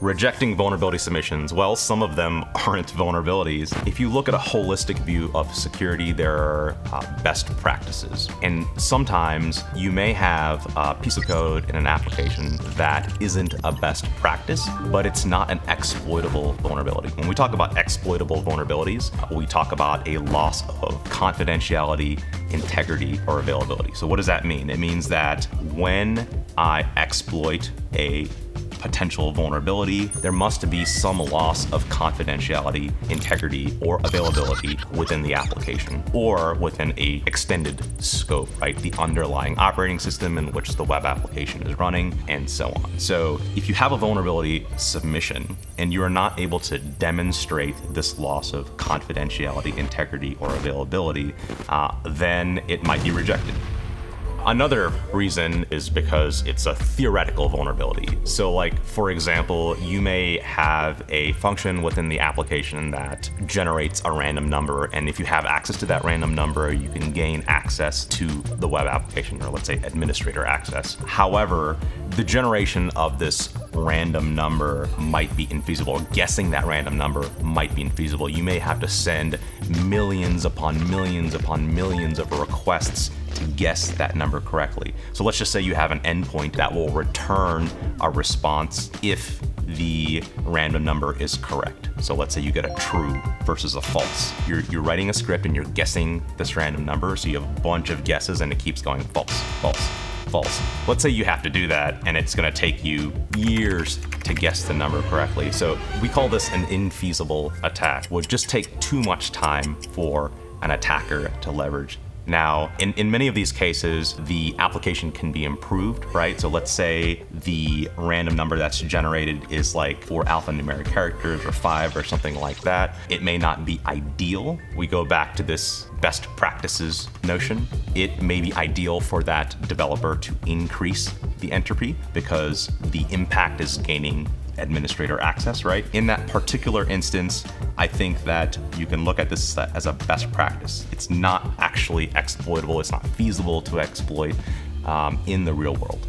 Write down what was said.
Rejecting vulnerability submissions, well, some of them aren't vulnerabilities. If you look at a holistic view of security, there are best practices. And sometimes you may have a piece of code in an application that isn't a best practice, but it's not an exploitable vulnerability. When we talk about exploitable vulnerabilities, we talk about a loss of confidentiality, integrity, or availability. So what does that mean? It means that when I exploit a potential vulnerability, there must be some loss of confidentiality, integrity, or availability within the application or within a extended scope, right? The underlying operating system in which the web application is running, and so on. So if you have a vulnerability submission and you are not able to demonstrate this loss of confidentiality, integrity, or availability, then it might be rejected. Another reason is because it's a theoretical vulnerability. So like, for example, you may have a function within the application that generates a random number. And if you have access to that random number, you can gain access to the web application, or let's say administrator access. However, the generation of this random number might be infeasible, or guessing that random number might be infeasible. You may have to send millions upon millions upon millions of requests to guess that number correctly. So let's just say you have an endpoint that will return a response if the random number is correct. So let's say you get a true versus a false. You're writing a script and you're guessing this random number, so you have a bunch of guesses and it keeps going false, false, false. Let's say you have to do that and it's gonna take you years to guess the number correctly. So we call this an infeasible attack. It would just take too much time for an attacker to leverage. Now, in many of these cases, the application can be improved, right? So let's say the random number that's generated is like 4 alphanumeric characters or 5 or something like that. It may not be ideal. We go back to this best practices notion. It may be ideal for that developer to increase the entropy because the impact is gaining administrator access, right? In that particular instance, I think that you can look at this as a best practice. It's not actually exploitable. It's not feasible to exploit in the real world.